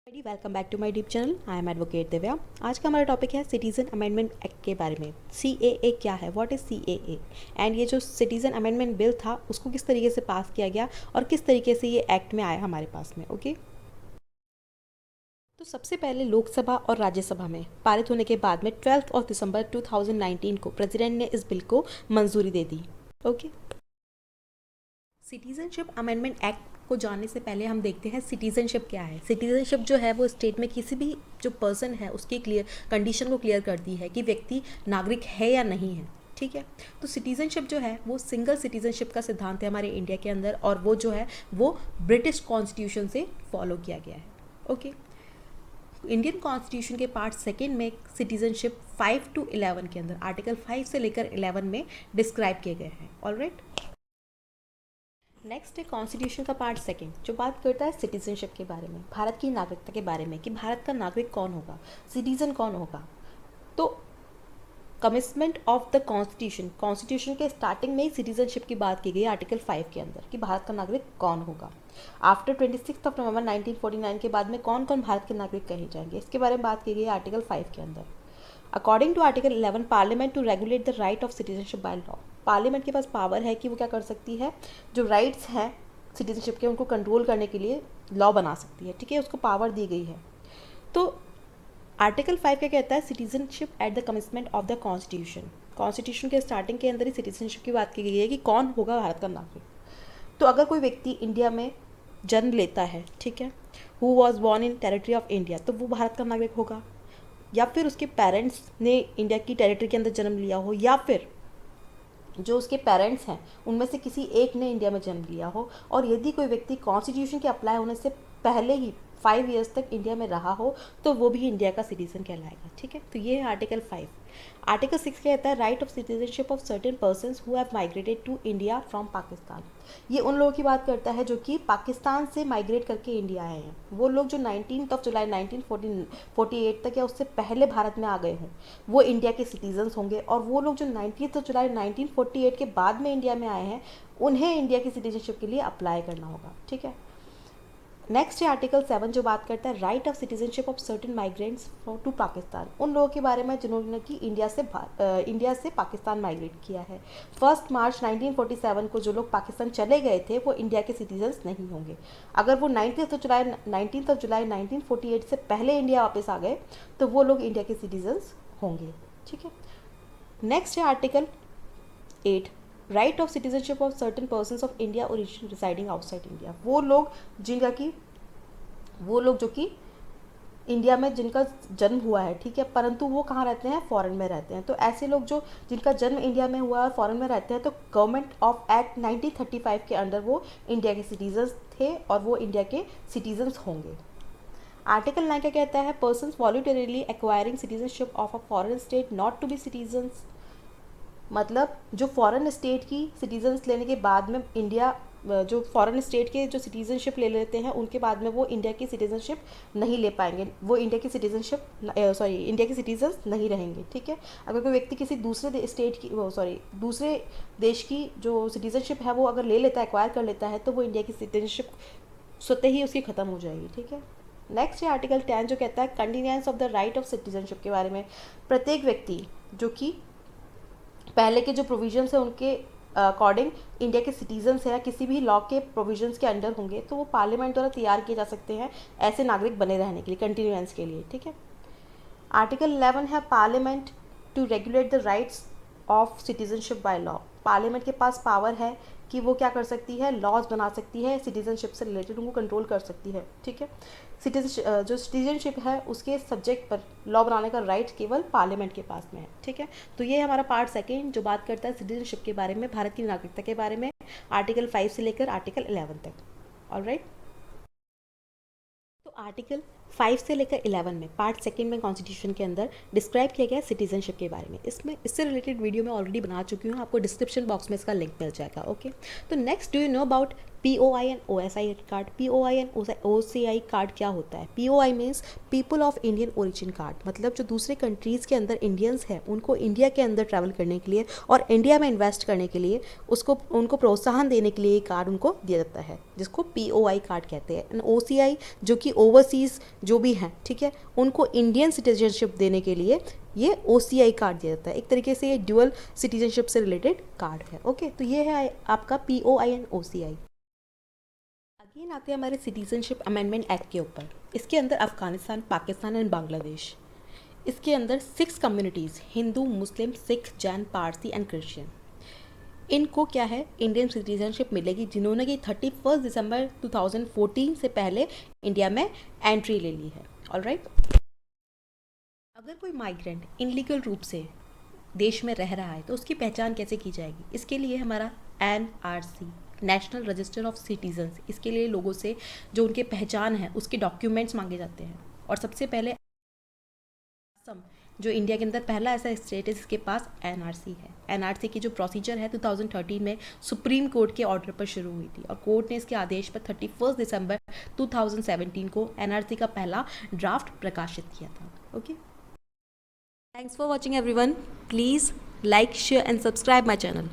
Welcome back to my YouTube channel. I am advocate Divya. आज का हमारा टॉपिक है सिटीज़न अमेंडमेंट एक्ट के बारे में। CAA क्या है, व्हाट इज़ CAA, एंड ये जो सिटीज़न अमेंडमेंट बिल था उसको किस तरीके से पास किया गया और किस तरीके से ये एक्ट में आया हमारे पास में। ओके, तो सबसे पहले लोकसभा और राज्यसभा में पारित होने के बाद में 12 दिसंबर 2019 को प्रेसिडेंट ने इस बिल को मंजूरी दे दी। ओके, सिटीज़नशिप अमेंडमेंट एक्ट को जानने से पहले हम देखते हैं सिटीज़नशिप क्या है। सिटीज़नशिप जो है वो स्टेट में किसी भी जो पर्सन है उसकी कंडीशन को क्लियर करती है कि व्यक्ति नागरिक है या नहीं है। ठीक है, तो सिटीज़नशिप जो है वो सिंगल सिटीज़नशिप का सिद्धांत है हमारे इंडिया के अंदर, और वो जो है वो ब्रिटिश कॉन्स्टिट्यूशन से फॉलो किया गया है। ओके, इंडियन कॉन्स्टिट्यूशन के पार्ट सेकेंड में सिटीज़नशिप 5 to 11 के अंदर आर्टिकल 5 से लेकर 11 में डिस्क्राइब किए गए हैं। ऑलराइट, नेक्स्ट है कॉन्स्टिट्यूशन का पार्ट सेकंड जो बात करता है सिटीजनशिप के बारे में, भारत की नागरिकता के बारे में कि भारत का नागरिक कौन होगा, सिटीजन कौन होगा। तो कमिटमेंट ऑफ द कॉन्स्टिट्यूशन के स्टार्टिंग में ही सिटीजनशिप की बात की गई आर्टिकल 5 के अंदर कि भारत का नागरिक कौन होगा। आफ्टर 26 नवंबर 1949 के बाद में कौन कौन भारत के नागरिक कहे जाएंगे, इसके बारे में बात की गई आर्टिकल 5 के अंदर। According to article 11 parliament to regulate the right of citizenship by law, parliament के पास पावर है कि वो क्या कर सकती है, जो राइट्स हैं सिटीजनशिप के उनको कंट्रोल करने के लिए लॉ बना सकती है। ठीक है, उसको पावर दी गई है। तो आर्टिकल 5 क्या कहता है, citizenship at the commitment of the constitution के स्टार्टिंग के अंदर ही सिटीजनशिप की बात की गई है कि कौन होगा भारत का नागरिक। तो अगर कोई व्यक्ति इंडिया में जन्म लेता है, ठीक है, who was born in territory of India, तो वो भारत का नागरिक होगा, या फिर उसके पेरेंट्स ने इंडिया की टेरिटरी के अंदर जन्म लिया हो, या फिर जो उसके पेरेंट्स हैं उनमें से किसी एक ने इंडिया में जन्म लिया हो, और यदि कोई व्यक्ति कॉन्स्टिट्यूशन के अप्लाई होने से पहले ही 5 ईयर्स तक इंडिया में रहा हो तो वो भी इंडिया का सिटीजन कहलाएगा। ठीक है, तो ये है आर्टिकल 5। आर्टिकल 6 कहता है right of citizenship of certain persons who have migrated to India from Pakistan. ये उन लोगों की बात करता है जो कि पाकिस्तान से माइग्रेट करके इंडिया आए हैं। वो लोग जो 19 जुलाई 1948 तक या उससे पहले भारत में आ गए हों वो इंडिया के सिटीजन्स होंगे, और वो लोग जो 19 जुलाई 1948 के बाद में इंडिया में आए हैं उन्हें इंडिया की सिटीजनशिप के लिए अप्लाई करना होगा। ठीक है, नेक्स्ट है आर्टिकल 7 जो बात करता है right of citizenship of certain migrants to Pakistan, उन लोगों के बारे में जिन्होंने कि इंडिया से पाकिस्तान माइग्रेट किया है। 1 मार्च 1947 को जो लोग पाकिस्तान चले गए थे वो इंडिया के सिटीजन्स नहीं होंगे। अगर वो 19 जुलाई 1948 से पहले इंडिया वापस आ गए तो वो लोग इंडिया के सिटीजन्स होंगे। ठीक है, नेक्स्ट है article 8 right of citizenship of certain persons of India origin residing outside India, वो लोग जो कि इंडिया में जिनका जन्म हुआ है, ठीक है, परंतु वो कहाँ रहते हैं, फॉरेन में रहते हैं। तो ऐसे लोग जो जिनका जन्म इंडिया में हुआ है फॉरेन में रहते हैं तो गवर्नमेंट ऑफ एक्ट 1935 के अंडर वो इंडिया के सिटीजन्स थे और वो इंडिया के सिटीजन्स होंगे। आर्टिकल 9 क्या कहता है, persons voluntarily acquiring citizenship of a foreign state not to be citizens, मतलब जो फॉरेन स्टेट की सिटीजन्स लेने के बाद में इंडिया जो फॉरेन स्टेट के जो सिटीजनशिप ले लेते हैं उनके बाद में वो इंडिया की सिटीजनशिप नहीं ले पाएंगे, वो इंडिया की सिटीजन्स नहीं रहेंगे। ठीक है, अगर कोई व्यक्ति किसी दूसरे स्टेट की दूसरे देश की जो सिटीजनशिप है वो अगर ले लेता है, एक्वायर कर लेता है, तो वो इंडिया की सिटीजनशिप स्वतः ही उसकी ख़त्म हो जाएगी। ठीक है, नेक्स्ट है आर्टिकल 10 जो कहता है continuance of the right of citizenship के बारे में। प्रत्येक व्यक्ति जो कि पहले के जो प्रोविजंस है उनके अकॉर्डिंग इंडिया के सिटीजन्स है या किसी भी लॉ के प्रोविजंस के अंडर होंगे तो वो पार्लियामेंट द्वारा तैयार किए जा सकते हैं ऐसे नागरिक बने रहने के लिए, कंटिन्यूएंस के लिए। ठीक है, आर्टिकल 11 है parliament to regulate the rights of citizenship by law, parliament के पास पावर है कि वो क्या कर सकती है, लॉज बना सकती है, सिटीजनशिप से रिलेटेड उनको कंट्रोल कर सकती है। ठीक है, जो सिटीजनशिप है उसके सब्जेक्ट पर लॉ बनाने का राइट केवल पार्लियामेंट के पास में है। ठीक है, तो ये हमारा पार्ट सेकेंड जो बात करता है सिटीजनशिप के बारे में, भारत की नागरिकता के बारे में, आर्टिकल 5 से लेकर आर्टिकल 11 तक। ऑलराइट, तो आर्टिकल 5 से लेकर 11 में पार्ट सेकेंड में कॉन्स्टिट्यूशन के अंदर डिस्क्राइब किया गया सिटीजनशिप के बारे में। इससे रिलेटेड वीडियो मैं ऑलरेडी बना चुकी हूँ, आपको डिस्क्रिप्शन बॉक्स में इसका लिंक मिल जाएगा। ओके, तो next, do you know about POI and OSI card, POI and OCI card क्या होता है? POI means people of Indian origin card, मतलब जो दूसरे कंट्रीज़ के अंदर इंडियंस हैं उनको इंडिया के अंदर ट्रैवल करने के लिए और इंडिया में इन्वेस्ट करने के लिए उनको प्रोत्साहन देने के लिए ये कार्ड उनको दिया जाता है, जिसको POI कार्ड कहते हैं। एंड OCI जो कि ओवरसीज़ जो भी हैं, ठीक है, उनको इंडियन सिटीजनशिप देने के लिए ये OCI कार्ड दिया जाता है। एक तरीके से ये ड्यूअल सिटीजनशिप से रिलेटेड कार्ड है। ओके, तो ये है आपका POI एंड OCI। अगेन आते हैं हमारे सिटीजनशिप अमेंडमेंट एक्ट के ऊपर। इसके अंदर अफगानिस्तान, पाकिस्तान एंड बांग्लादेश, इसके अंदर 6 communities, Hindu, Muslim, Sikh, Jain, Parsi and Christian, इनको क्या है इंडियन सिटीजनशिप मिलेगी जिन्होंने कि 31 दिसंबर 2014 से पहले इंडिया में एंट्री ले ली है। ऑलराइट, अगर कोई माइग्रेंट इनलीगल रूप से देश में रह रहा है तो उसकी पहचान कैसे की जाएगी? इसके लिए हमारा NRC, national register of citizens, इसके लिए लोगों से जो उनके पहचान है उसके डॉक्यूमेंट्स मांगे जाते हैं। और सबसे पहले असम, जो इंडिया के अंदर पहला ऐसा स्टेट है जिसके पास NRC है। NRC की जो प्रोसीजर है 2013 में सुप्रीम कोर्ट के ऑर्डर पर शुरू हुई थी और कोर्ट ने इसके आदेश पर 31 दिसंबर 2017 को NRC का पहला ड्राफ्ट प्रकाशित किया था। Okay, thanks for watching everyone. Please like, share and subscribe my channel.